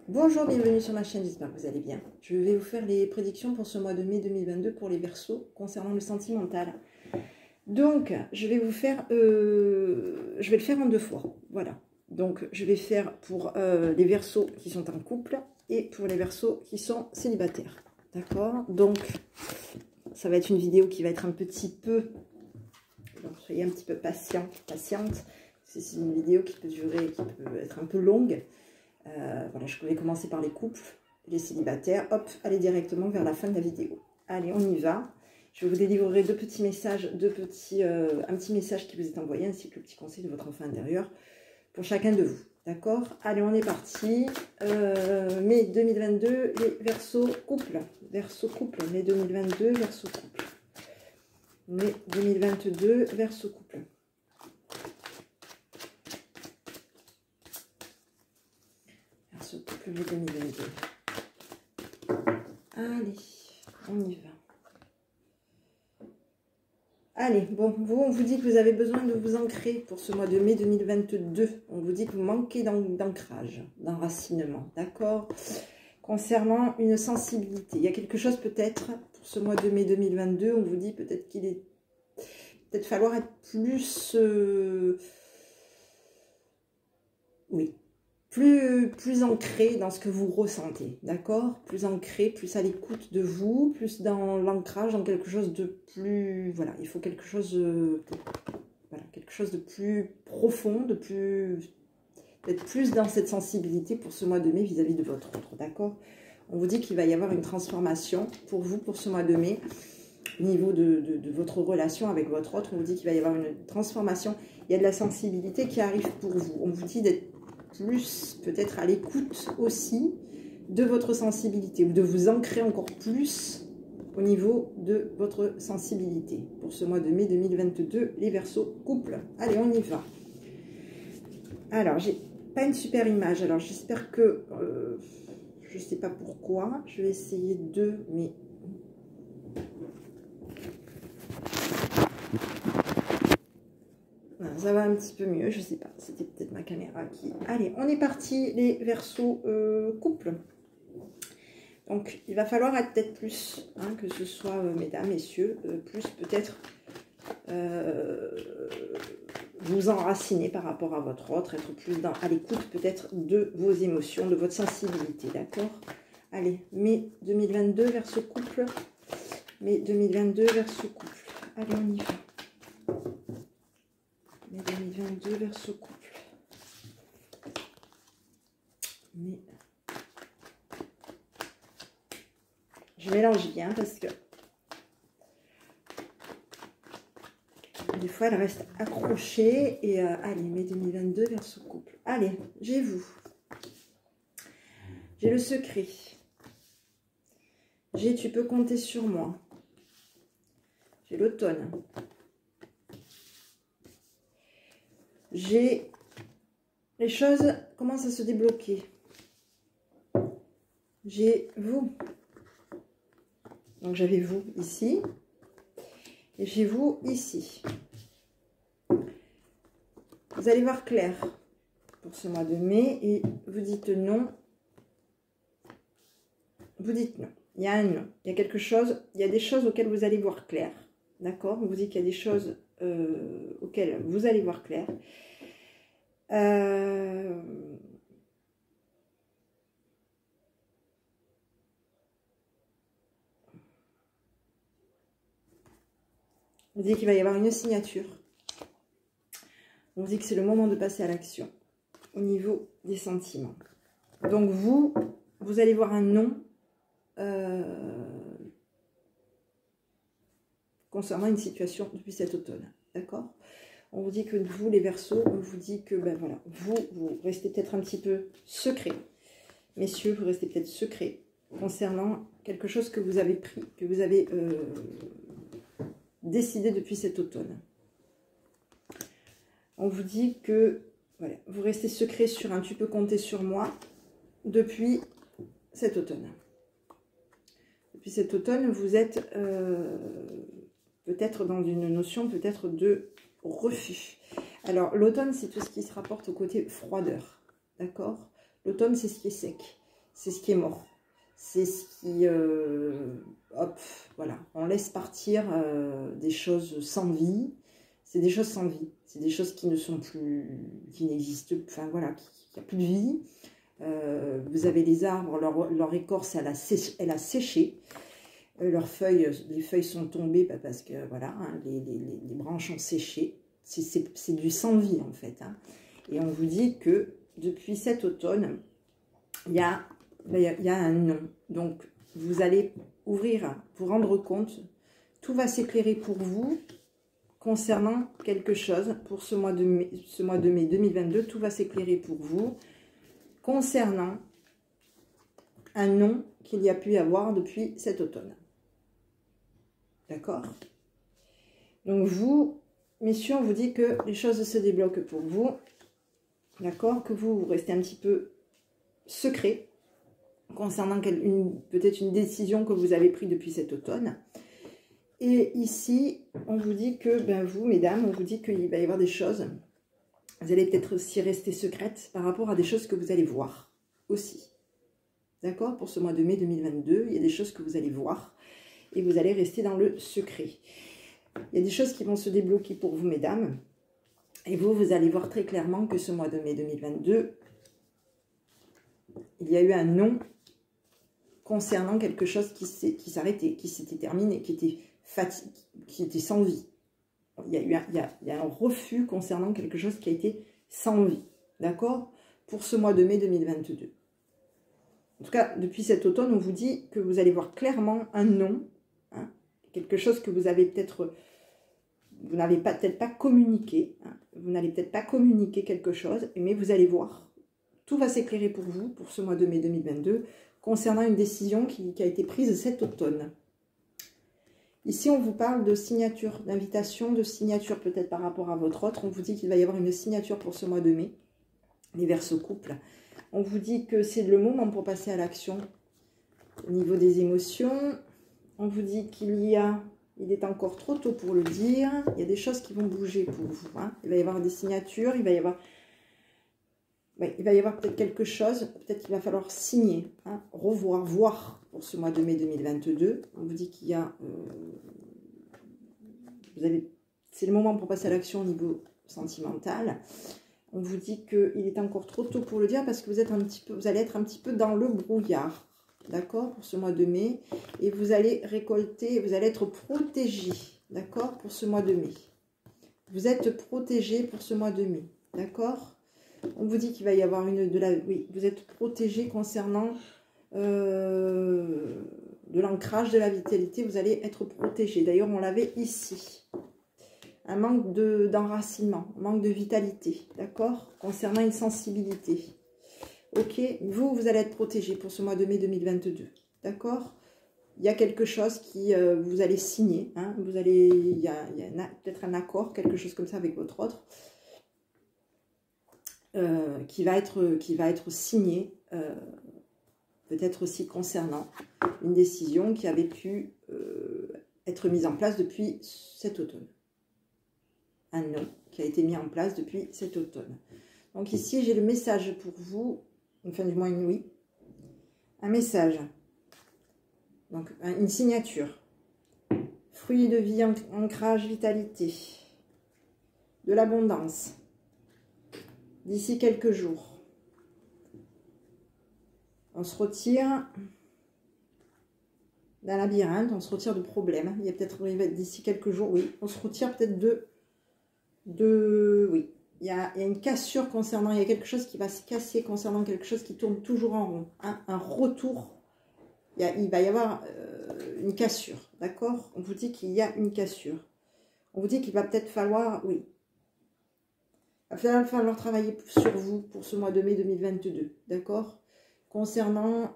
Bonjour, bienvenue sur ma chaîne, j'espère que vous allez bien. Je vais vous faire les prédictions pour ce mois de mai 2022 pour les Verseaux concernant le sentimental. Donc, je vais le faire en deux fois, voilà. Donc, je vais faire pour les Verseaux qui sont en couple et pour les Verseaux qui sont célibataires, d'accord? Donc, ça va être une vidéo qui va être un petit peu, donc soyez un petit peu patiente. C'est une vidéo qui peut durer, qui peut être un peu longue. Voilà, je vais commencer par les couples, les célibataires. Hop, allez directement vers la fin de la vidéo. Allez, on y va. Je vous délivrerai deux petits messages, un petit message qui vous est envoyé, ainsi que le petit conseil de votre enfant intérieur pour chacun de vous. D'accord? Allez, on est parti. Mai 2022, les Verseaux couple. Verseaux couple, mai 2022, Verseaux couple. Mai 2022, Verseaux couple. Couple mai 2022. Allez, on y va. Allez, bon, vous, on vous dit que vous avez besoin de vous ancrer pour ce mois de mai 2022. On vous dit que vous manquez d'ancrage, d'enracinement, d'accord? Concernant une sensibilité, il y a quelque chose peut-être pour ce mois de mai 2022, on vous dit peut-être qu'il est peut-être falloir être plus... oui. Plus ancré dans ce que vous ressentez, d'accord? Plus ancré, plus à l'écoute de vous, plus dans l'ancrage, dans quelque chose de plus... Voilà, il faut quelque chose de plus profond, d'être plus dans cette sensibilité pour ce mois de mai vis-à-vis de votre autre, d'accord? On vous dit qu'il va y avoir une transformation pour vous, pour ce mois de mai, au niveau de votre relation avec votre autre. On vous dit qu'il va y avoir une transformation. Il y a de la sensibilité qui arrive pour vous. On vous dit d'être plus peut-être à l'écoute aussi de votre sensibilité ou de vous ancrer encore plus au niveau de votre sensibilité pour ce mois de mai 2022, les Verseaux couple. Allez, on y va. Alors, j'ai pas une super image, alors j'espère que je sais pas pourquoi, je vais essayer de, mais ça va un petit peu mieux, je sais pas, c'était peut-être ma caméra qui... Allez, on est parti, les Verseaux couple. Donc, il va falloir être peut-être plus, hein, que ce soit, mesdames, messieurs, plus peut-être vous enraciner par rapport à votre autre, être plus à l'écoute peut-être de vos émotions, de votre sensibilité, d'accord? Allez, mai 2022, Verseaux couple. Mai 2022, Verseaux couple. Allez, on y va. Mai 2022, Verseaux couple. Mais je mélange bien parce que des fois elle reste accrochée. Et allez, mai 2022, Verseaux couple. Allez, j'ai vous. J'ai le secret. J'ai tu peux compter sur moi. J'ai l'automne. J'ai les choses commencent à se débloquer. J'ai vous. Donc j'avais vous ici. Et j'ai vous ici. Vous allez voir clair pour ce mois de mai. Et vous dites non. Vous dites non. Il y a un non. Il y a quelque chose. Il y a des choses auxquelles vous allez voir clair. D'accord? On vous dit qu'il y a des choses auxquelles vous allez voir clair. On dit qu'il va y avoir une signature. On dit que c'est le moment de passer à l'action au niveau des sentiments. Donc vous allez voir un non concernant une situation depuis cet automne. D'accord? On vous dit que vous, les Verseaux, on vous dit que ben voilà, vous restez peut-être un petit peu secret. Messieurs, vous restez peut-être secret concernant quelque chose que vous avez pris, que vous avez décidé depuis cet automne. On vous dit que voilà, vous restez secret sur un tu peux compter sur moi depuis cet automne. Depuis cet automne, vous êtes peut-être dans une notion peut-être de refus. Alors, l'automne, c'est tout ce qui se rapporte au côté froideur. D'accord? L'automne, c'est ce qui est sec. c'est ce qui est mort. C'est ce qui... hop, voilà. On laisse partir des choses sans vie. C'est des choses sans vie. C'est des choses qui ne sont plus... qui n'existent... Enfin, voilà, qui a plus de vie. Vous avez les arbres, leur écorce, elle a séché. Leurs feuilles, les feuilles sont tombées parce que, voilà, hein, les branches ont séché. C'est du sans vie, en fait. Hein. Et on vous dit que depuis cet automne, il y a un non. Donc, vous allez ouvrir, vous rendre compte, tout va s'éclairer pour vous concernant quelque chose pour ce mois de mai 2022. Tout va s'éclairer pour vous concernant un non qu'il y a pu y avoir depuis cet automne. D'accord? Donc, vous, messieurs, on vous dit que les choses se débloquent pour vous. D'accord? Que vous restez un petit peu secret concernant peut-être une décision que vous avez prise depuis cet automne. Et ici, on vous dit que, ben vous, mesdames, on vous dit qu'il va y avoir des choses. Vous allez peut-être aussi rester secrète par rapport à des choses que vous allez voir aussi. D'accord? Pour ce mois de mai 2022, il y a des choses que vous allez voir et vous allez rester dans le secret. Il y a des choses qui vont se débloquer pour vous, mesdames. Et vous allez voir très clairement que ce mois de mai 2022, il y a eu un non concernant quelque chose qui s'arrêtait, qui s'était terminé, qui était fatigué, qui était sans vie. Il y a un refus concernant quelque chose qui a été sans vie. D'accord? Pour ce mois de mai 2022. En tout cas, depuis cet automne, on vous dit que vous allez voir clairement un non. Hein, quelque chose que vous avez peut-être... Vous n'avez peut-être pas communiqué. Hein, vous n'allez peut-être pas communiquer quelque chose, mais vous allez voir. Tout va s'éclairer pour vous, pour ce mois de mai 2022, concernant une décision qui a été prise cet automne. Ici, on vous parle de signature, d'invitation, de signature peut-être par rapport à votre autre. On vous dit qu'il va y avoir une signature pour ce mois de mai, les Verseaux couples. On vous dit que c'est le moment pour passer à l'action au niveau des émotions. On vous dit il est encore trop tôt pour le dire. Il y a des choses qui vont bouger pour vous. Hein. Il va y avoir des signatures, il va y avoir peut-être quelque chose, peut-être qu'il va falloir signer, hein, revoir, voir pour ce mois de mai 2022. On vous dit qu'il y a... c'est le moment pour passer à l'action au niveau sentimental. On vous dit qu'il est encore trop tôt pour le dire parce que vous allez être un petit peu dans le brouillard. D'accord? Pour ce mois de mai. Et vous allez récolter, vous allez être protégé. D'accord? Pour ce mois de mai. Vous êtes protégé pour ce mois de mai. D'accord? On vous dit qu'il va y avoir oui, vous êtes protégé concernant de l'ancrage, de la vitalité. Vous allez être protégé. D'ailleurs, on l'avait ici. Un manque d'enracinement, un manque de vitalité. D'accord? Concernant une sensibilité. Ok? Vous allez être protégé pour ce mois de mai 2022. D'accord? Il y a quelque chose qui vous allez signer. Hein, il y a peut-être un accord, quelque chose comme ça avec votre autre. Qui va être signé, peut-être aussi concernant une décision qui avait pu être mise en place depuis cet automne. Un non qui a été mis en place depuis cet automne. Donc ici, j'ai le message pour vous, enfin du moins une oui, un message, donc une signature, fruit de vie, ancrage, vitalité, de l'abondance. D'ici quelques jours, on se retire d'un labyrinthe, on se retire de problèmes. Il y a peut-être d'ici quelques jours, oui, on se retire peut-être oui. Il y a une cassure concernant, il y a quelque chose qui va se casser concernant quelque chose qui tourne toujours en rond. Hein, un retour, il va y avoir une cassure, d'accord? On vous dit qu'il y a une cassure. On vous dit qu'il va peut-être falloir, oui. Il va falloir travailler sur vous pour ce mois de mai 2022, d'accord? Concernant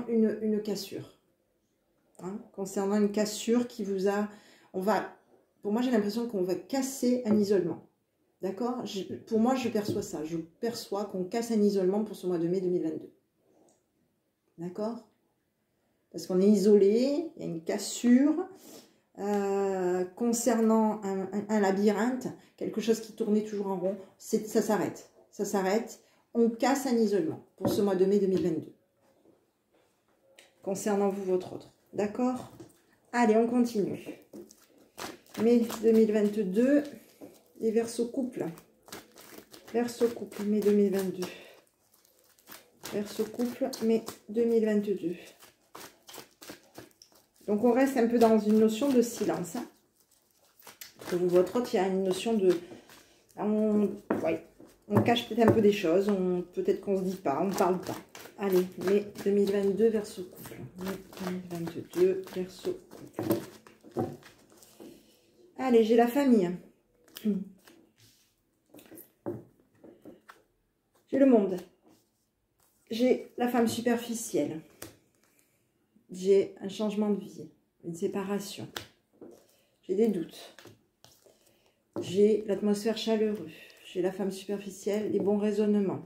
une cassure. Hein, concernant une cassure qui vous a... Pour moi, j'ai l'impression qu'on va casser un isolement. D'accord? Pour moi, je perçois ça. Je perçois qu'on casse un isolement pour ce mois de mai 2022. D'accord? Parce qu'on est isolé, il y a une cassure... concernant un labyrinthe, quelque chose qui tournait toujours en rond, ça s'arrête. Ça s'arrête. on casse un isolement pour ce mois de mai 2022. Concernant vous, votre autre. D'accord? Allez, on continue. Mai 2022, les Verseaux couple. Verseau couple, mai 2022. Verseau couple, mai 2022. Donc, on reste un peu dans une notion de silence. Hein. Pour vous, votre autre, il y a une notion de... On cache peut-être un peu des choses. Peut-être qu'on ne se dit pas, on ne parle pas. Allez, mai 2022, Verseau couple. Mai 2022, Verseau couple. Allez, j'ai la famille. J'ai le monde. J'ai la femme superficielle. J'ai un changement de vie, une séparation. J'ai des doutes. J'ai l'atmosphère chaleureuse. J'ai la femme superficielle, les bons raisonnements.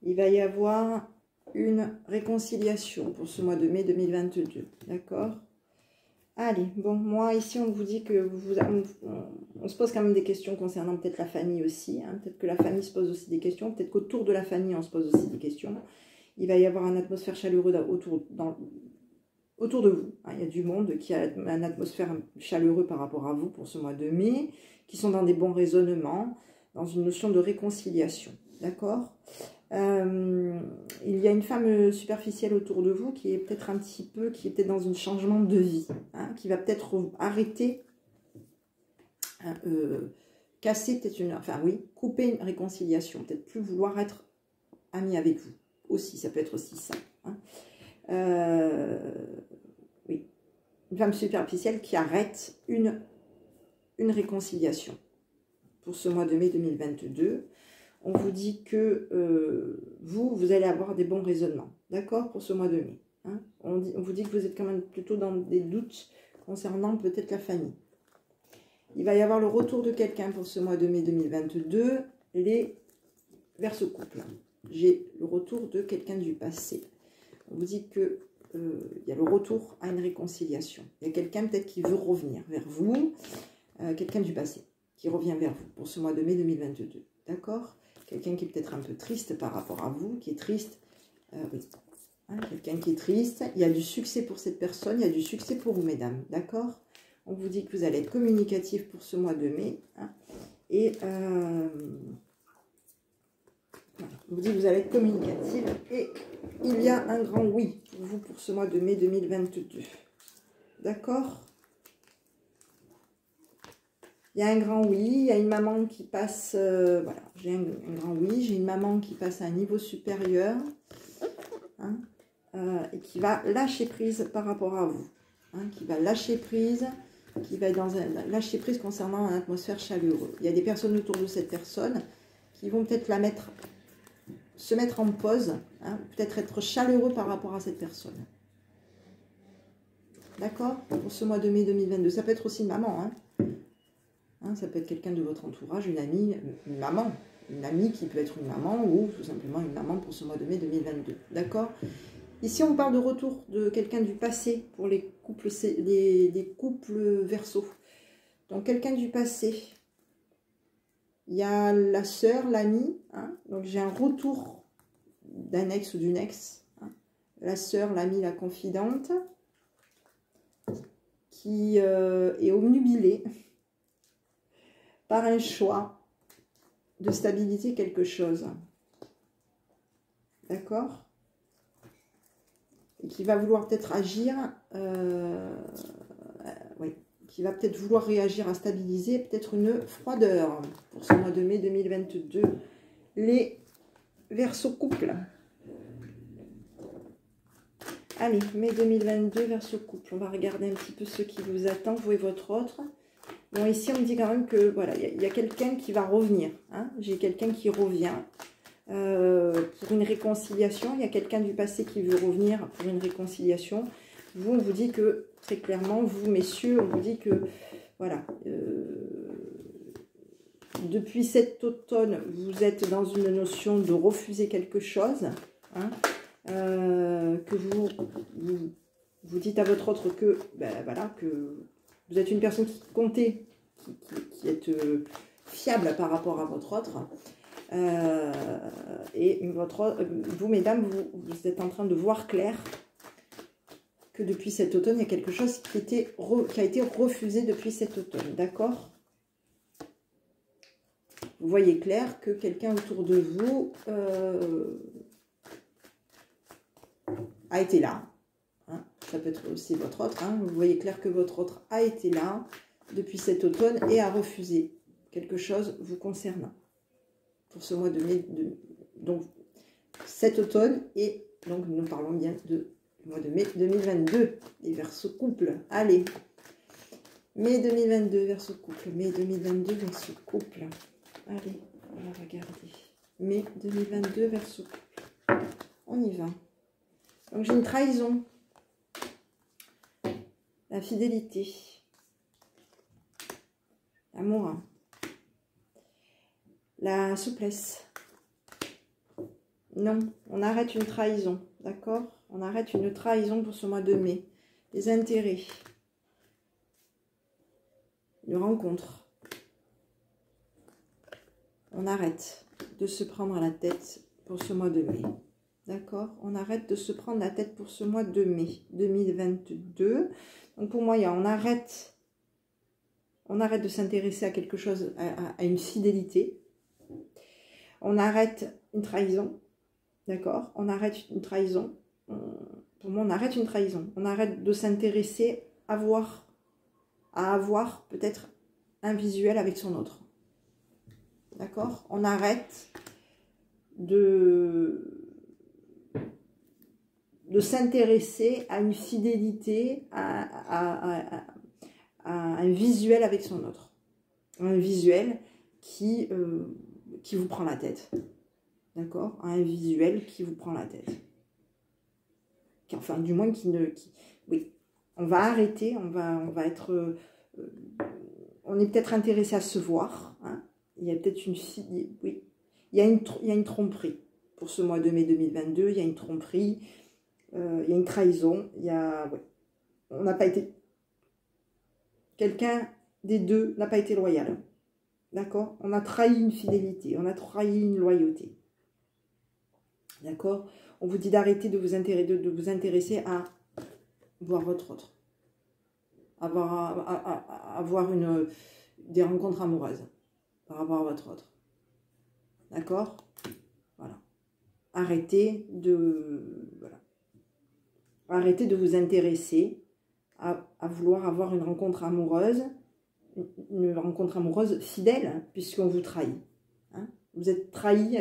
Il va y avoir une réconciliation pour ce mois de mai 2022. D'accord? Allez, bon, moi, ici, on vous dit que on se pose quand même des questions concernant peut-être la famille aussi. Hein. Peut-être que la famille se pose aussi des questions. Peut-être qu'autour de la famille, on se pose aussi des questions. Il va y avoir une atmosphère chaleureuse autour de vous. Hein. Il y a du monde qui a une atmosphère chaleureuse par rapport à vous pour ce mois de mai, qui sont dans des bons raisonnements, dans une notion de réconciliation. D'accord? Il y a une femme superficielle autour de vous qui est peut-être un petit peu, qui est peut-être dans un changement de vie, hein, qui va peut-être arrêter, casser peut-être couper une réconciliation, peut-être plus vouloir être ami avec vous aussi, ça peut être aussi ça. Hein. Oui, une femme superficielle qui arrête une réconciliation pour ce mois de mai 2022. On vous dit que vous allez avoir des bons raisonnements, d'accord, pour ce mois de mai. Hein. On vous dit que vous êtes quand même plutôt dans des doutes concernant peut-être la famille. Il va y avoir le retour de quelqu'un pour ce mois de mai 2022, les Verseaux couple. J'ai le retour de quelqu'un du passé. On vous dit que il y a le retour à une réconciliation. Il y a quelqu'un peut-être qui veut revenir vers vous, quelqu'un du passé qui revient vers vous pour ce mois de mai 2022. D'accord? Quelqu'un qui est peut-être un peu triste par rapport à vous, qui est triste. Oui. Hein, quelqu'un qui est triste. Il y a du succès pour cette personne, il y a du succès pour vous, mesdames. D'accord? On vous dit que vous allez être communicatif pour ce mois de mai. Hein, et on vous dit que vous allez être communicatif. Et il y a un grand oui pour vous pour ce mois de mai 2022. D'accord? Il y a un grand oui, il y a une maman qui passe, voilà, j'ai un grand oui, j'ai une maman qui passe à un niveau supérieur, hein, et qui va lâcher prise par rapport à vous, hein, qui va lâcher prise, qui va être dans un lâcher prise concernant une atmosphère chaleureuse. Il y a des personnes autour de cette personne qui vont peut-être se mettre en pause, hein, peut-être être chaleureux par rapport à cette personne. D'accord? Pour ce mois de mai 2022, ça peut être aussi une maman, hein. Hein, ça peut être quelqu'un de votre entourage, une amie, une maman. Une amie qui peut être une maman ou tout simplement une maman pour ce mois de mai 2022. D'accord? Ici, on parle de retour de quelqu'un du passé pour les couples, les couples Verseaux. Donc, quelqu'un du passé. Il y a la sœur, l'amie. Hein, donc, j'ai un retour d'un ex ou d'une ex. Hein, la sœur, l'amie, la confidente. Qui est obnubilée par un choix de stabiliser quelque chose. D'accord? Et qui va vouloir peut-être agir, oui, qui va peut-être vouloir réagir à stabiliser, peut-être une froideur pour ce mois de mai 2022. Les Verseaux couple. Allez, mai 2022, Verseaux couple. On va regarder un petit peu ce qui vous attend, vous et votre autre. Bon, ici, on me dit quand même que, voilà, il y a quelqu'un qui va revenir. Hein. J'ai quelqu'un qui revient pour une réconciliation. Il y a quelqu'un du passé qui veut revenir pour une réconciliation. Vous, on vous dit que, très clairement, vous, messieurs, on vous dit que, voilà, depuis cet automne, vous êtes dans une notion de refuser quelque chose. Hein, que vous dites à votre autre que, ben, voilà, que vous êtes une personne qui comptait, qui est fiable par rapport à votre autre. Et vous, mesdames, vous êtes en train de voir clair que depuis cet automne, il y a quelque chose qui a été refusé depuis cet automne. D'accord? Vous voyez clair que quelqu'un autour de vous a été là. Hein, ça peut être aussi votre autre. Hein, vous voyez clair que votre autre a été là depuis cet automne et a refusé quelque chose vous concernant. Pour ce mois de mai, donc cet automne, et donc nous parlons bien du mois de mai 2022, les Verseaux couple. Allez, mai 2022, Verseaux couple, mai 2022, Verseaux couple. Allez, on va regarder. Mai 2022, Verseaux couple. On y va. Donc j'ai une trahison, la fidélité, l'amour, la souplesse. Non, on arrête une trahison, d'accord? On arrête une trahison pour ce mois de mai. Les intérêts, une rencontre. On arrête de se prendre la tête pour ce mois de mai. D'accord? On arrête de se prendre la tête pour ce mois de mai 2022. Donc pour moi, on arrête de s'intéresser à quelque chose, à une fidélité. On arrête une trahison. D'accord? On arrête une trahison. Pour moi, on arrête une trahison. On arrête de s'intéresser à avoir peut-être un visuel avec son autre. D'accord? On arrête de s'intéresser à une fidélité, à un visuel avec son autre. Un visuel qui vous prend la tête. D'accord? Un visuel qui vous prend la tête. Enfin, du moins, oui. On va arrêter, on va être... on est peut-être intéressé à se voir. Hein. Il y a peut-être une... Oui. Il y a une tromperie. Pour ce mois de mai 2022, il y a une tromperie. Il y a une trahison. Il y a... Ouais. On n'a pas été... Quelqu'un des deux n'a pas été loyal. D'accord? On a trahi une fidélité. On a trahi une loyauté. D'accord? On vous dit d'arrêter de vous intéresser à voir votre autre. Avoir des rencontres amoureuses par rapport à votre autre. D'accord? Voilà. Arrêtez de vous intéresser à vouloir avoir une rencontre amoureuse fidèle, hein, puisqu'on vous trahit. Hein? Vous êtes trahi.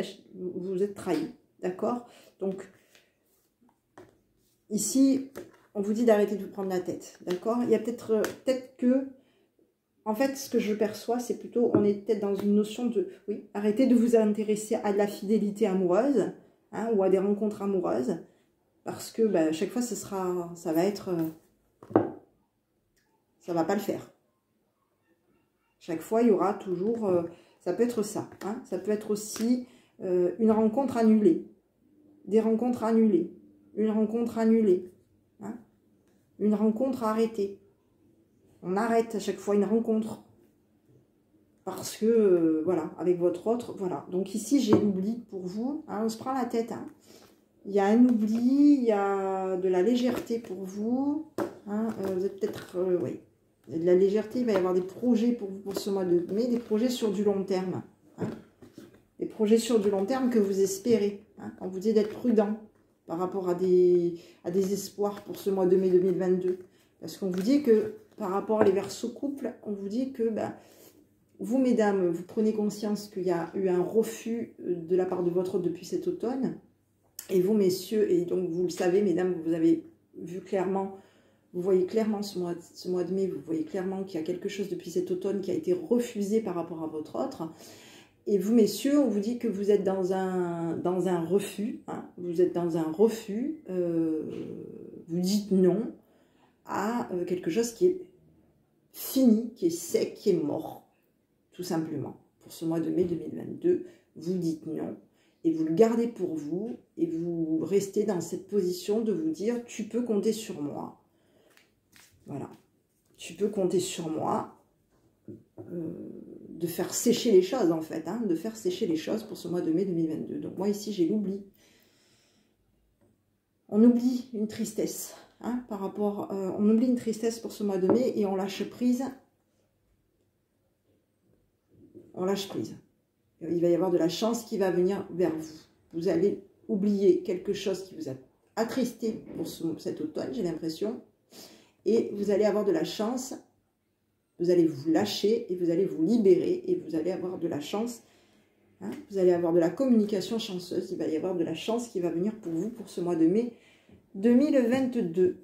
D'accord? Donc, ici, on vous dit d'arrêter de vous prendre la tête. D'accord? Il y a peut-être que... En fait, ce que je perçois, c'est plutôt... On est peut-être dans une notion de... Oui, arrêtez de vous intéresser à de la fidélité amoureuse, hein, ou à des rencontres amoureuses. Parce que à chaque fois, ça va être... ça va pas le faire. Chaque fois, il y aura toujours... ça peut être ça. Hein, ça peut être aussi une rencontre annulée. Des rencontres annulées. Une rencontre annulée. Hein, une rencontre arrêtée. On arrête à chaque fois une rencontre. Parce que, voilà, avec votre autre, voilà. Donc ici, j'ai l'oubli pour vous. Hein, on se prend la tête. Hein. Il y a un oubli, il y a de la légèreté pour vous. Hein, vous êtes peut-être, oui, il y a de la légèreté. Il va y avoir des projets pour vous pour ce mois de mai, des projets sur du long terme. Hein, des projets sur du long terme que vous espérez. Hein, on vous dit d'être prudent par rapport à des espoirs pour ce mois de mai 2022. Parce qu'on vous dit que, par rapport à les Verseaux couple, on vous dit que, vous, mesdames, vous prenez conscience qu'il y a eu un refus de la part de votre autre depuis cet automne. Et vous, messieurs, et donc vous le savez, mesdames, vous avez vu clairement, vous voyez clairement ce mois de mai, vous voyez clairement qu'il y a quelque chose depuis cet automne qui a été refusé par rapport à votre autre. Et vous, messieurs, on vous dit que vous êtes dans un refus. Hein, vous êtes dans un refus. Vous dites non à quelque chose qui est fini, qui est sec, qui est mort. Tout simplement. Pour ce mois de mai 2022, vous dites non. Et vous le gardez pour vous, et vous restez dans cette position de vous dire, tu peux compter sur moi. Voilà. Tu peux compter sur moi. de faire sécher les choses, en fait. Hein, de faire sécher les choses pour ce mois de mai 2022. Donc, moi, ici, j'ai l'oubli. On oublie une tristesse. Hein, par rapport... on oublie une tristesse pour ce mois de mai et on lâche prise. On lâche prise. Il va y avoir de la chance qui va venir vers vous. Vous allez oublier quelque chose qui vous a attristé pour cet automne, j'ai l'impression. Et vous allez avoir de la chance. Vous allez vous lâcher et vous allez vous libérer. Et vous allez avoir de la chance. Hein, vous allez avoir de la communication chanceuse. Il va y avoir de la chance qui va venir pour vous pour ce mois de mai 2022.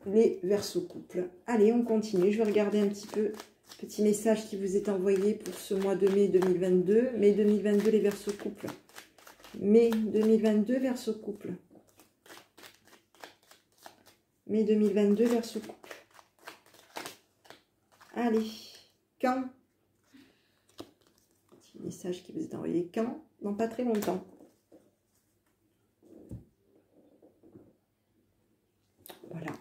Les Verseaux couple. Allez, on continue. Je vais regarder un petit peu. Petit message qui vous est envoyé pour ce mois de mai 2022. Mai 2022, les Verseaux couple. Mai 2022, Verseaux couple. Mai 2022, Verseaux couple. Allez, quand? Petit message qui vous est envoyé quand? Dans pas très longtemps. Voilà.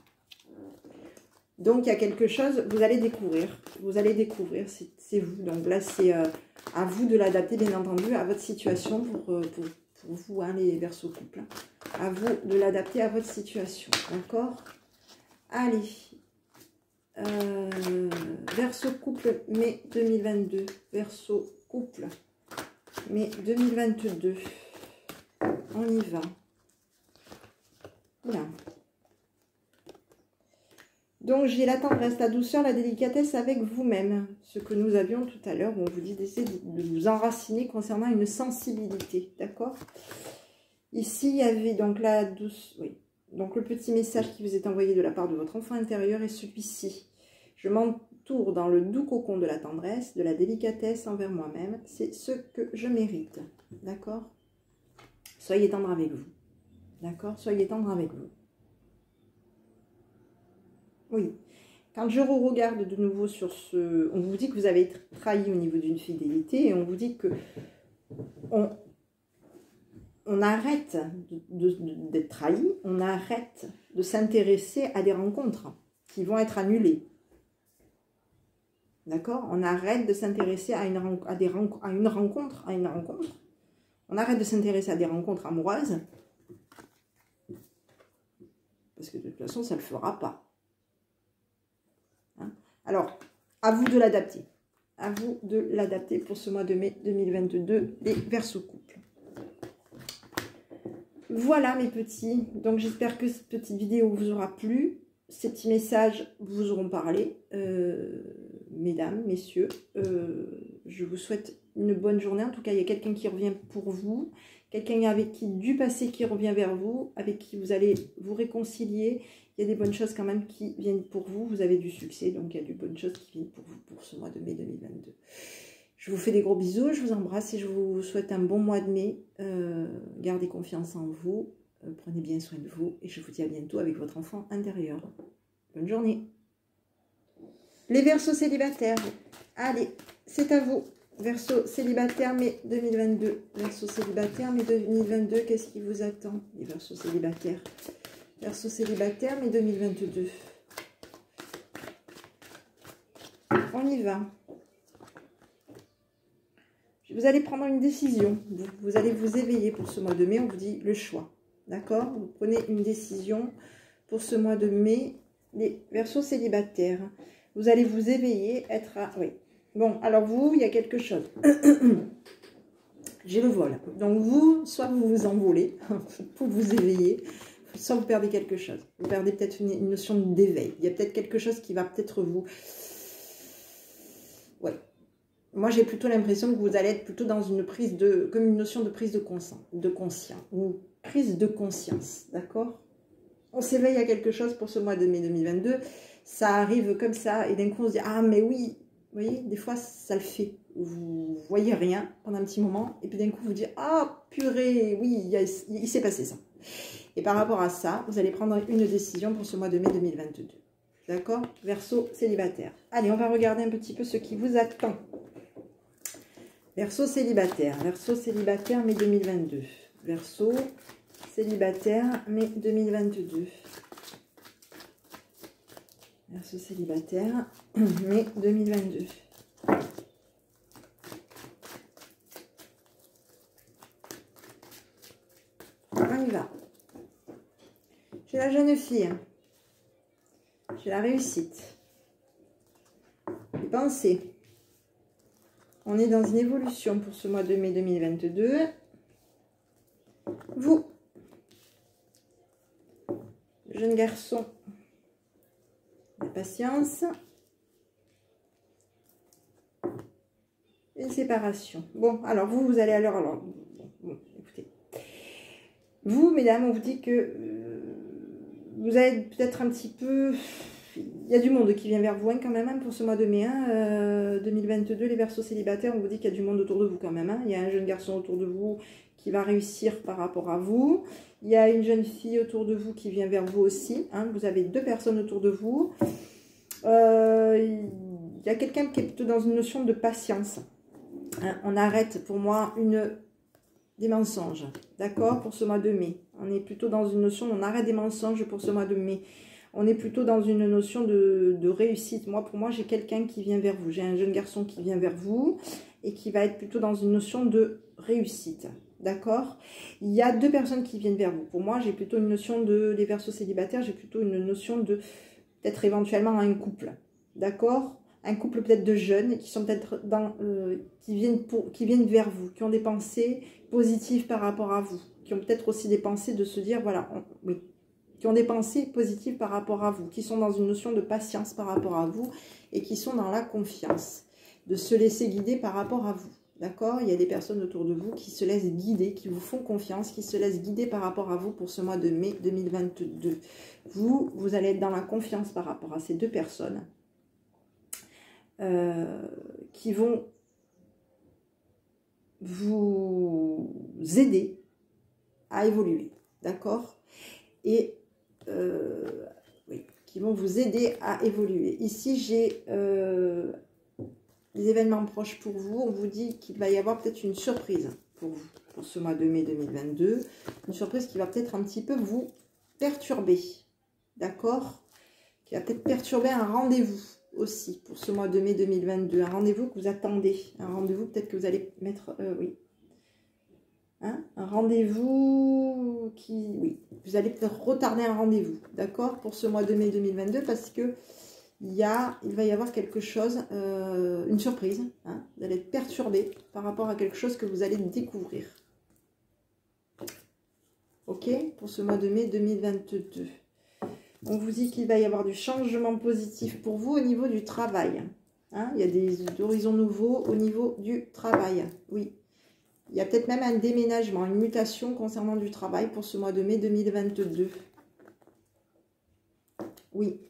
Donc, il y a quelque chose, vous allez découvrir. Vous allez découvrir, c'est vous. Donc là, c'est à vous de l'adapter, bien entendu, à votre situation pour vous, hein, les Verseaux couple. À vous de l'adapter à votre situation. D'accord? Allez. Verseaux couple, mai 2022. Verseaux couple, mai 2022. On y va. Voilà. Donc, j'ai la tendresse, la douceur, la délicatesse avec vous-même. Ce que nous avions tout à l'heure, où on vous dit d'essayer de vous enraciner concernant une sensibilité. D'accord? Ici, il y avait donc la douce... Oui. Donc, le petit message qui vous est envoyé de la part de votre enfant intérieur est celui-ci. Je m'entoure dans le doux cocon de la tendresse, de la délicatesse envers moi-même. C'est ce que je mérite. D'accord? Soyez tendre avec vous. D'accord? Soyez tendre avec vous. Oui. Quand je regarde de nouveau sur ce... On vous dit que vous avez été trahi au niveau d'une fidélité et on vous dit que on arrête d'être trahi, on arrête de s'intéresser à des rencontres qui vont être annulées. D'accord? On arrête de s'intéresser à une rencontre. On arrête de s'intéresser à des rencontres amoureuses. Parce que de toute façon, ça ne le fera pas. Hein? Alors, à vous de l'adapter. À vous de l'adapter pour ce mois de mai 2022, les Verseaux couple. Voilà mes petits. Donc, j'espère que cette petite vidéo vous aura plu. Ces petits messages vous auront parlé. Mesdames, messieurs, je vous souhaite une bonne journée. En tout cas, il y a quelqu'un qui revient pour vous. Quelqu'un avec qui du passé qui revient vers vous, avec qui vous allez vous réconcilier. Il y a des bonnes choses quand même qui viennent pour vous. Vous avez du succès, donc il y a de bonnes choses qui viennent pour vous pour ce mois de mai 2022. Je vous fais des gros bisous, je vous embrasse et je vous souhaite un bon mois de mai. Gardez confiance en vous, prenez bien soin de vous et je vous dis à bientôt avec votre enfant intérieur. Bonne journée. Les Verseaux célibataires, allez, c'est à vous. Verseaux célibataires, mai 2022. Verseaux célibataires, mai 2022, qu'est-ce qui vous attend? Les Verseaux célibataires. Verseaux célibataires, mai 2022. On y va. Vous allez prendre une décision. Vous allez vous éveiller pour ce mois de mai. On vous dit le choix. D'accord? Vous prenez une décision pour ce mois de mai. Les Verseaux célibataires. Vous allez vous éveiller, être à... Oui. Bon, alors vous, il y a quelque chose. J'ai le vol. Donc vous, soit vous vous envolez pour vous éveiller, soit vous perdez quelque chose. Vous perdez peut-être une notion d'éveil. Il y a peut-être quelque chose qui va peut-être vous... Ouais. Moi, j'ai plutôt l'impression que vous allez être plutôt dans une prise de... Comme une notion de prise de conscience. Une prise de conscience. D'accord? On s'éveille à quelque chose pour ce mois de mai 2022. Ça arrive comme ça. Et d'un coup, on se dit, ah, mais oui. Vous voyez, des fois, ça le fait. Vous voyez rien pendant un petit moment. Et puis d'un coup, vous dites, ah, purée, oui, il s'est passé ça. Et par rapport à ça, vous allez prendre une décision pour ce mois de mai 2022. D'accord? Verseau célibataire. Allez, on va regarder un petit peu ce qui vous attend. Verseau célibataire. Verseau célibataire, mai 2022. Verseau célibataire, mai 2022. Verseau célibataire, mai 2022. va. J'ai la jeune fille. J'ai la réussite. Les pensées. On est dans une évolution pour ce mois de mai 2022. Vous, jeune garçon, la patience. Une séparation. Bon, alors vous allez alors... Bon, écoutez. Vous, mesdames, on vous dit que vous avez peut-être un petit peu... Il y a du monde qui vient vers vous hein, quand même hein, pour ce mois de mai 2022. Les Verseaux célibataires, on vous dit qu'il y a du monde autour de vous quand même. Hein. Il y a un jeune garçon autour de vous qui va réussir par rapport à vous. Il y a une jeune fille autour de vous qui vient vers vous aussi. Hein. Vous avez 2 personnes autour de vous. Il y a quelqu'un qui est plutôt dans une notion de patience. Hein. On arrête pour moi des mensonges. D'accord? Pour ce mois de mai. On est plutôt dans une notion, on arrête des mensonges pour ce mois de mai. On est plutôt dans une notion de réussite. Moi, pour moi, j'ai quelqu'un qui vient vers vous. J'ai un jeune garçon qui vient vers vous et qui va être plutôt dans une notion de réussite. D'accord? Il y a 2 personnes qui viennent vers vous. Pour moi, j'ai plutôt une notion les Verseaux célibataires, j'ai plutôt une notion de peut-être éventuellement un couple. D'accord? Un couple peut-être de jeunes qui sont peut-être qui viennent vers vous, qui ont des pensées positives par rapport à vous, qui ont peut-être aussi des pensées de se dire, voilà, oui. Qui ont des pensées positives par rapport à vous, qui sont dans une notion de patience par rapport à vous et qui sont dans la confiance, de se laisser guider par rapport à vous. D'accord? Il y a des personnes autour de vous qui se laissent guider, qui vous font confiance, qui se laissent guider par rapport à vous pour ce mois de mai 2022. Vous allez être dans la confiance par rapport à ces 2 personnes qui vont vous aider à évoluer. D'accord? Et oui, qui vont vous aider à évoluer. Ici, j'ai des événements proches pour vous. On vous dit qu'il va y avoir peut-être une surprise pour vous, pour ce mois de mai 2022. Une surprise qui va peut-être un petit peu vous perturber. D'accord? Qui va peut-être perturber un rendez-vous aussi pour ce mois de mai 2022. Un rendez-vous que vous attendez. Un rendez-vous peut-être que vous allez mettre... oui. Hein, un rendez-vous qui... Oui, vous allez peut-être retarder un rendez-vous, d'accord, pour ce mois de mai 2022, parce que il va y avoir quelque chose, une surprise. Hein, vous allez être perturbé par rapport à quelque chose que vous allez découvrir. Ok, pour ce mois de mai 2022. On vous dit qu'il va y avoir du changement positif pour vous au niveau du travail. Hein, il y a des horizons nouveaux au niveau du travail, oui. Il y a peut-être même un déménagement, une mutation concernant du travail pour ce mois de mai 2022. Oui.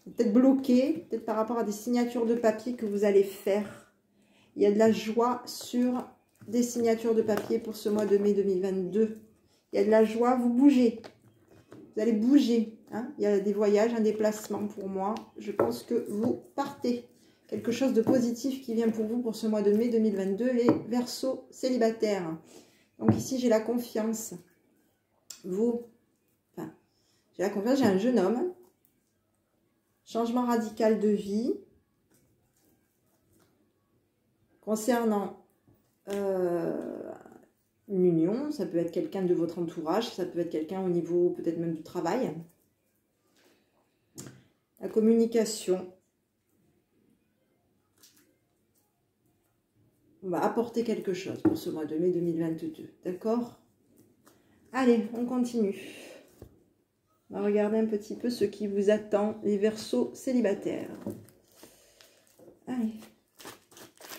Peut-être bloqué, peut-être par rapport à des signatures de papier que vous allez faire. Il y a de la joie sur des signatures de papier pour ce mois de mai 2022. Il y a de la joie, vous bougez. Vous allez bouger. Hein. Il y a des voyages, un déplacement pour moi. Je pense que vous partez. Quelque chose de positif qui vient pour vous pour ce mois de mai 2022, les Verseaux célibataires. Donc ici, j'ai la confiance. J'ai la confiance, j'ai un jeune homme. Changement radical de vie. Concernant une union, ça peut être quelqu'un de votre entourage, ça peut être quelqu'un au niveau peut-être même du travail. La communication. On va apporter quelque chose pour ce mois de mai 2022. D'accord? Allez, on continue. On va regarder un petit peu ce qui vous attend, les Verseaux célibataires. Allez.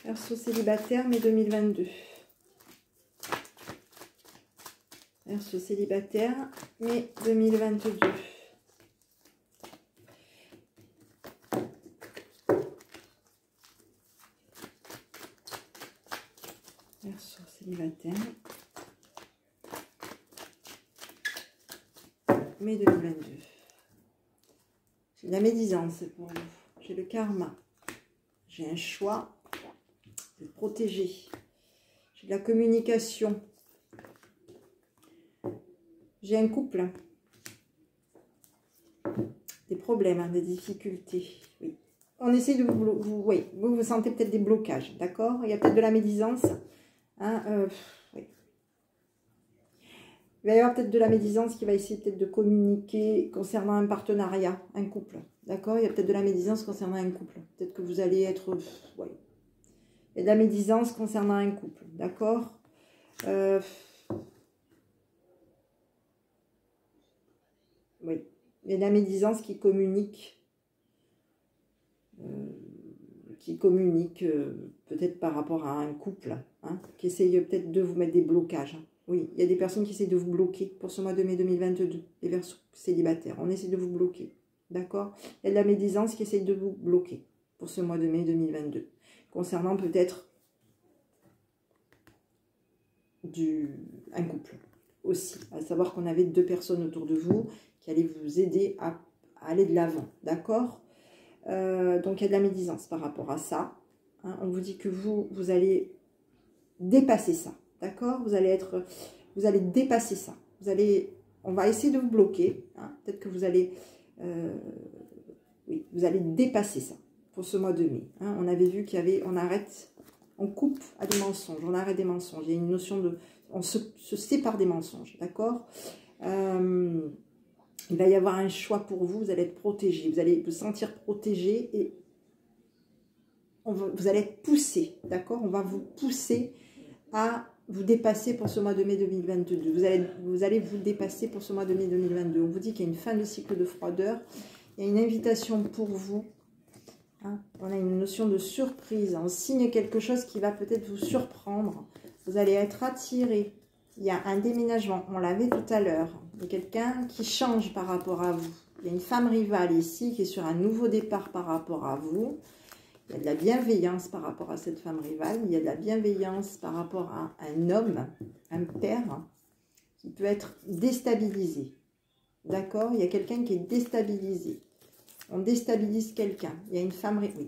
Verseaux célibataires, mai 2022. Verseaux célibataires, mai 2022. Verseaux célibataires, mai 2022. J'ai la médisance pour vous. J'ai le karma. J'ai un choix de protéger. J'ai de la communication. J'ai un couple. Des problèmes, hein, des difficultés. Oui. On essaie de oui, vous sentez peut-être des blocages, d'accord? Il y a peut-être de la médisance. Hein, oui. va y avoir peut-être de la médisance qui va essayer peut-être de communiquer concernant un partenariat, un couple. D'accord? Il y a peut-être de la médisance concernant un couple. Peut-être que vous allez être... ouais. Il y a de la médisance concernant un couple. D'accord? Oui. Il y a de la médisance qui communique. Peut-être par rapport à un couple, hein, qui essaye peut-être de vous mettre des blocages. Oui, il y a des personnes qui essayent de vous bloquer pour ce mois de mai 2022, les Verseaux célibataires. On essaie de vous bloquer, d'accord? Il y a de la médisance qui essaye de vous bloquer pour ce mois de mai 2022. Concernant peut-être un couple aussi. À savoir qu'on avait 2 personnes autour de vous qui allaient vous aider à aller de l'avant, d'accord? Donc il y a de la médisance par rapport à ça. Hein. On vous dit que vous allez dépasser ça, d'accord? Vous allez dépasser ça. On va essayer de vous bloquer. Hein. Peut-être que vous allez dépasser ça pour ce mois de mai. Hein. On avait vu on coupe à des mensonges, on arrête des mensonges. Il y a une notion de, on se sépare des mensonges, d'accord? Il va y avoir un choix pour vous, vous allez être protégé, vous allez vous sentir protégé et vous allez être poussé, d'accord? On va vous pousser à vous dépasser pour ce mois de mai 2022. Vous allez vous dépasser pour ce mois de mai 2022. On vous dit qu'il y a une fin de cycle de froideur, il y a une invitation pour vous. Hein? On a une notion de surprise, on signe quelque chose qui va peut-être vous surprendre. Vous allez être attiré. Il y a un déménagement, on l'avait tout à l'heure. Il y a quelqu'un qui change par rapport à vous. Il y a une femme rivale ici qui est sur un nouveau départ par rapport à vous. Il y a de la bienveillance par rapport à cette femme rivale. Il y a de la bienveillance par rapport à un homme, un père, qui peut être déstabilisé. D'accord? Il y a quelqu'un qui est déstabilisé. On déstabilise quelqu'un. Il y a une femme rivale.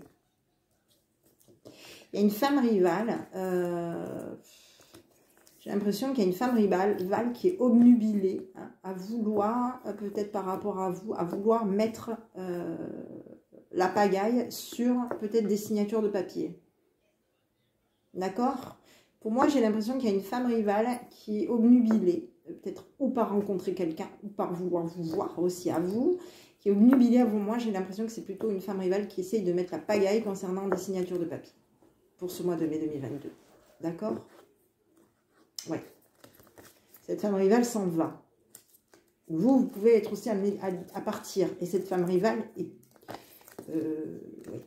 Oui. Il y a une femme rivale. J'ai l'impression qu'il y a une femme rivale qui est obnubilée, hein, à vouloir, peut-être par rapport à vous, à vouloir mettre la pagaille sur peut-être des signatures de papier. D'accord? Pour moi, j'ai l'impression qu'il y a une femme rivale qui est obnubilée, peut-être ou par rencontrer quelqu'un, ou par vouloir vous voir aussi à vous, qui est obnubilée à vous. Moi, j'ai l'impression que c'est plutôt une femme rivale qui essaye de mettre la pagaille concernant des signatures de papier pour ce mois de mai 2022. D'accord? Ouais. Cette femme rivale s'en va. Vous pouvez être aussi amené à partir. Et cette femme rivale est... oui.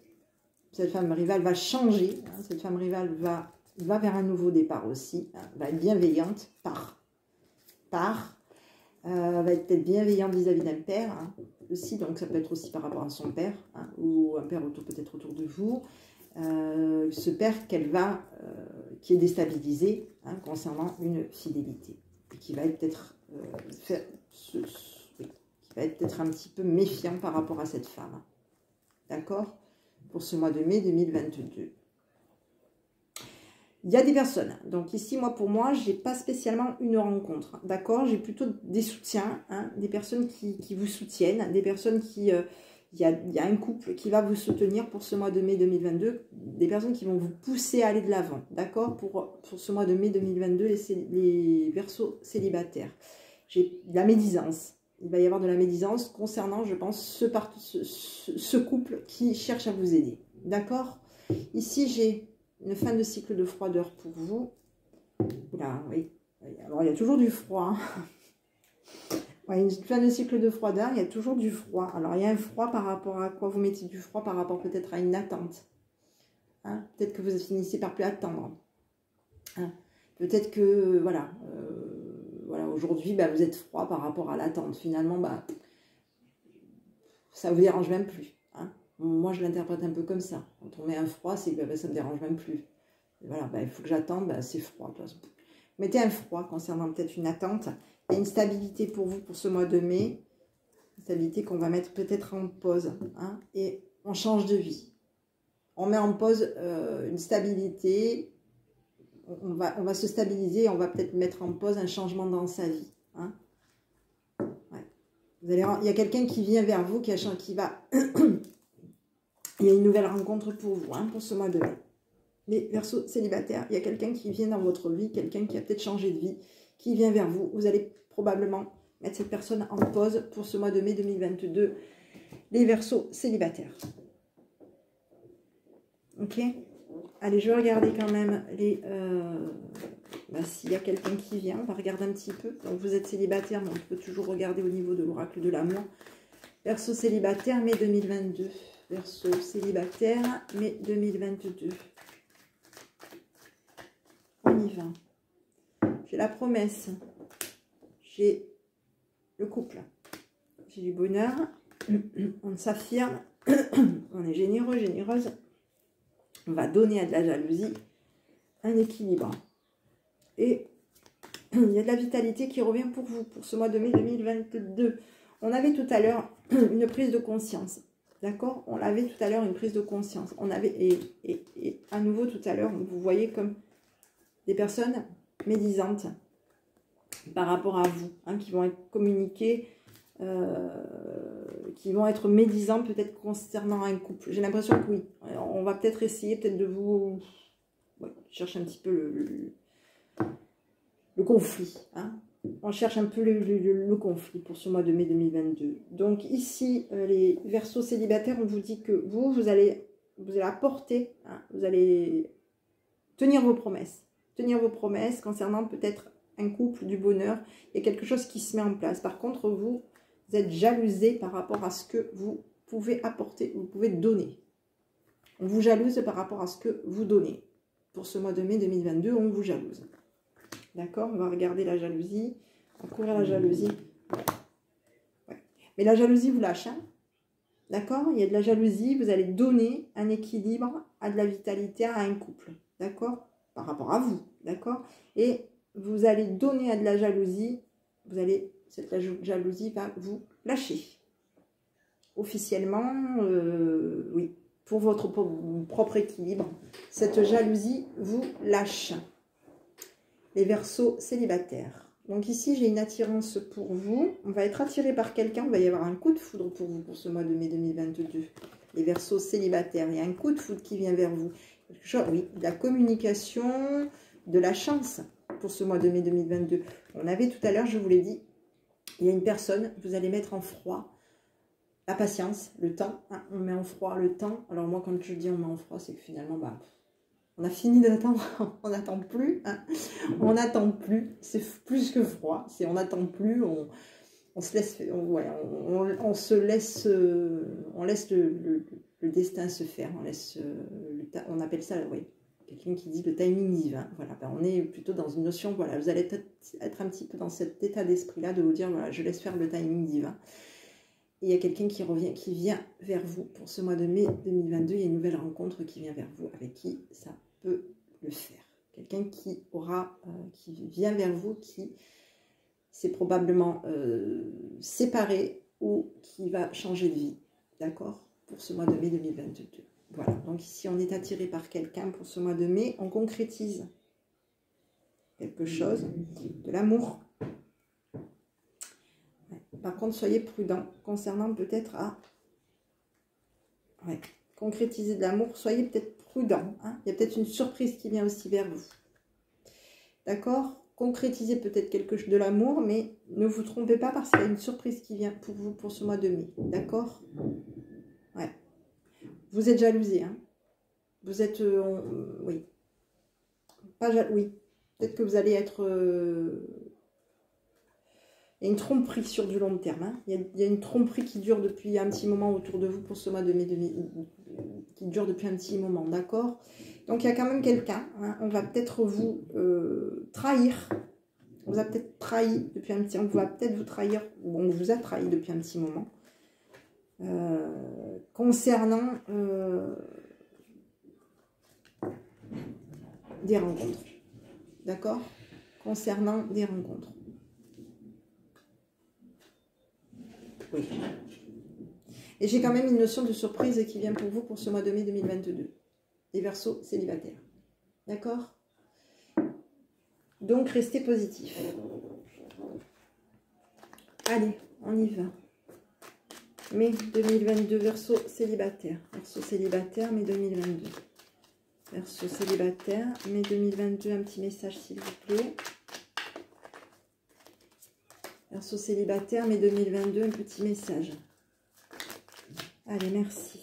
Cette femme rivale va changer. Hein, cette femme rivale va vers un nouveau départ aussi. Hein, va être bienveillante. Va être peut-être bienveillante vis-à-vis d'un père. Hein, aussi. Donc ça peut être aussi par rapport à son père. Hein, ou un père peut-être autour de vous. Ce père qui est déstabilisé, hein, concernant une fidélité et qui va être peut-être un petit peu méfiant par rapport à cette femme, d'accord, pour ce mois de mai 2022. Il y a des personnes, donc ici pour moi j'ai pas spécialement une rencontre, d'accord, j'ai plutôt des soutiens, hein, des personnes qui vous soutiennent, des personnes qui il y a un couple qui va vous soutenir pour ce mois de mai 2022, des personnes qui vont vous pousser à aller de l'avant, d'accord, pour ce mois de mai 2022, les Verseaux célibataires. J'ai de la médisance, il va y avoir de la médisance concernant, je pense, ce couple qui cherche à vous aider, d'accord. Ici, j'ai une fin de cycle de froideur pour vous. Là, oui. Alors, il y a toujours du froid, hein. Ouais, une fin de cycle de froideur, il y a toujours du froid. Alors, il y a un froid par rapport à quoi? Vous mettez du froid par rapport peut-être à une attente. Hein, peut-être que vous finissez par plus attendre. Hein, peut-être que, voilà, aujourd'hui, vous êtes froid par rapport à l'attente. Finalement, ça ne vous dérange même plus. Hein. Moi, je l'interprète un peu comme ça. Quand on met un froid, c'est que ça ne me dérange même plus. Et voilà, il faut que j'attende, c'est froid. Mettez un froid concernant peut-être une attente. Il y a une stabilité pour vous pour ce mois de mai. Une stabilité qu'on va mettre peut-être en pause. Hein, et on change de vie. On met en pause une stabilité. On va se stabiliser. On va peut-être mettre en pause un changement dans sa vie. Hein. Ouais. Il y a quelqu'un qui vient vers vous, qui va... Il y a une nouvelle rencontre pour vous, hein, pour ce mois de mai. Les Verseaux célibataires, il y a quelqu'un qui vient dans votre vie, quelqu'un qui a peut-être changé de vie, qui vient vers vous. Vous allez probablement mettre cette personne en pause pour ce mois de mai 2022. Les Verseaux célibataires. Ok? Allez, je vais regarder quand même les... s'il y a quelqu'un qui vient, on va regarder un petit peu. Donc, vous êtes célibataire, mais on peut toujours regarder au niveau de l'oracle de l'amour. Verseau célibataire, mai 2022. Verseau célibataire, mai 2022. On y va. J'ai la promesse. J'ai le couple. J'ai du bonheur. On s'affirme. On est généreux, généreuse. On va donner à de la jalousie. Un équilibre. Et il y a de la vitalité qui revient pour vous, pour ce mois de mai 2022. On avait tout à l'heure une prise de conscience. D'accord? On avait tout à l'heure une prise de conscience. On avait, et à nouveau tout à l'heure, vous voyez comme des personnes médisantes par rapport à vous, hein, qui vont être communiquées, qui vont être médisants peut-être concernant un couple. J'ai l'impression que oui. On va peut-être essayer peut-être de vous... Ouais, chercher un petit peu le conflit. Hein. On cherche un peu le conflit pour ce mois de mai 2022. Donc ici, les Verseaux célibataires, on vous dit que vous allez apporter, hein, vous allez tenir vos promesses. Tenir vos promesses concernant peut-être un couple, du bonheur. Il y a quelque chose qui se met en place. Par contre, vous êtes jalousé par rapport à ce que vous pouvez apporter, vous pouvez donner. On vous jalouse par rapport à ce que vous donnez. Pour ce mois de mai 2022, on vous jalouse. D'accord? On va regarder la jalousie. On va couvrir la jalousie. Ouais. Mais la jalousie vous lâche. Hein? D'accord? Il y a de la jalousie. Vous allez donner un équilibre à de la vitalité à un couple. D'accord? Par rapport à vous. D'accord? Et vous allez donner à de la jalousie. Cette jalousie va vous lâcher. Officiellement, oui. Pour votre propre équilibre, cette jalousie vous lâche. Les Verseaux célibataires. Donc ici, j'ai une attirance pour vous. On va être attiré par quelqu'un. Il va y avoir un coup de foudre pour vous pour ce mois de mai 2022. Les Verseaux célibataires. Il y a un coup de foudre qui vient vers vous. Oui, de la communication, de la chance pour ce mois de mai 2022. On avait tout à l'heure, je vous l'ai dit, il y a une personne, vous allez mettre en froid. La patience, le temps, hein, on met en froid le temps. Alors moi, quand je dis on met en froid, c'est que finalement, on a fini d'attendre, on n'attend plus. Hein. On n'attend plus, c'est plus que froid. C'est on n'attend plus, on se laisse, on se laisse, on laisse le destin se faire. On laisse, on appelle ça, oui, quelqu'un qui dit le timing divin. Voilà, on est plutôt dans une notion, voilà, vous allez être un petit peu dans cet état d'esprit-là de vous dire, voilà, je laisse faire le timing divin. Et il y a quelqu'un qui vient vers vous pour ce mois de mai 2022. Il y a une nouvelle rencontre qui vient vers vous, avec qui ça peut le faire. Quelqu'un qui vient vers vous, qui s'est probablement séparé ou qui va changer de vie. D'accord? Pour ce mois de mai 2022. Voilà. Donc ici, on est attiré par quelqu'un pour ce mois de mai. On concrétise quelque chose, de l'amour. Par contre, soyez prudent concernant peut-être à concrétiser de l'amour. Soyez peut-être prudent. Hein. Il y a peut-être une surprise qui vient aussi vers vous. D'accord? Concrétisez peut-être quelque chose de l'amour, mais ne vous trompez pas parce qu'il y a une surprise qui vient pour vous pour ce mois de mai. D'accord? Ouais. Vous êtes jalousé. Hein. Vous êtes... oui. Pas oui. Peut-être que vous allez être... Il y a une tromperie sur du long terme. Hein. Il y a une tromperie qui dure depuis un petit moment autour de vous pour ce mois de mai, qui dure depuis un petit moment, d'accord? Donc il y a quand même quelqu'un. Hein. On va peut-être vous trahir. On vous a peut-être trahi depuis un petit moment. On va peut-être vous trahir, ou on vous a trahi depuis un petit moment. Concernant des rencontres. D'accord? Concernant des rencontres. Oui. Et j'ai quand même une notion de surprise qui vient pour vous pour ce mois de mai 2022. Les Verseaux célibataires. D'accord? Donc, restez positifs. Allez, on y va. Mai 2022, Verseau célibataire. Verseau célibataire, mai 2022. Verseau célibataire, mai 2022, un petit message s'il vous plaît. Verseau célibataire, mai 2022, un petit message. Allez, merci.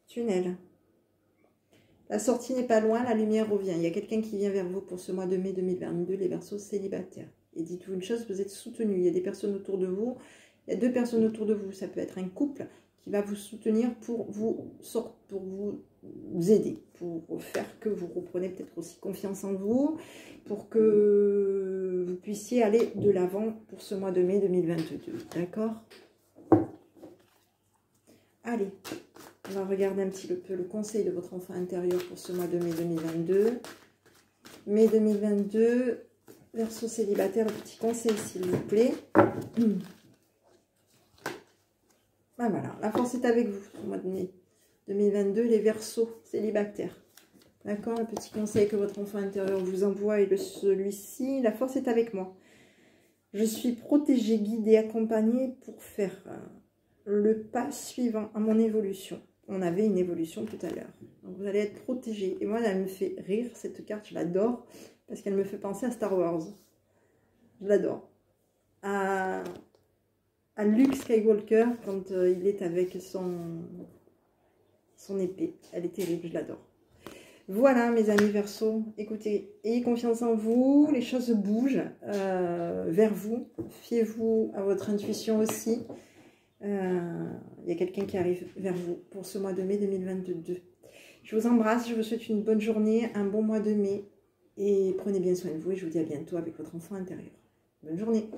Tunnel. La sortie n'est pas loin, la lumière revient. Il y a quelqu'un qui vient vers vous pour ce mois de mai 2022, les Verseaux célibataires. Et dites-vous une chose, vous êtes soutenus. Il y a des personnes autour de vous. Il y a deux personnes autour de vous. Ça peut être un couple qui va vous soutenir pour vous aider, pour faire que vous reprenez peut-être aussi confiance en vous, pour que vous puissiez aller de l'avant pour ce mois de mai 2022. D'accord? Allez, on va regarder un petit peu le conseil de votre enfant intérieur pour ce mois de mai 2022. Mai 2022, Verseau célibataire, le petit conseil s'il vous plaît. Ah, voilà, la force est avec vous au mois de mai 2022, les Verseaux célibataires. D'accord, le petit conseil que votre enfant intérieur vous envoie est celui-ci. La force est avec moi. Je suis protégée, guidée, accompagnée pour faire le pas suivant à mon évolution. On avait une évolution tout à l'heure. Donc vous allez être protégé. Et moi, elle me fait rire, cette carte, je l'adore, parce qu'elle me fait penser à Star Wars. Je l'adore. À Luke Skywalker, quand il est avec son épée. Elle est terrible, je l'adore. Voilà, mes amis Verseaux. Écoutez, ayez confiance en vous. Les choses bougent vers vous. Fiez-vous à votre intuition aussi. Il y a quelqu'un qui arrive vers vous pour ce mois de mai 2022. Je vous embrasse, je vous souhaite une bonne journée, un bon mois de mai et prenez bien soin de vous et je vous dis à bientôt avec votre enfant intérieur. Bonne journée.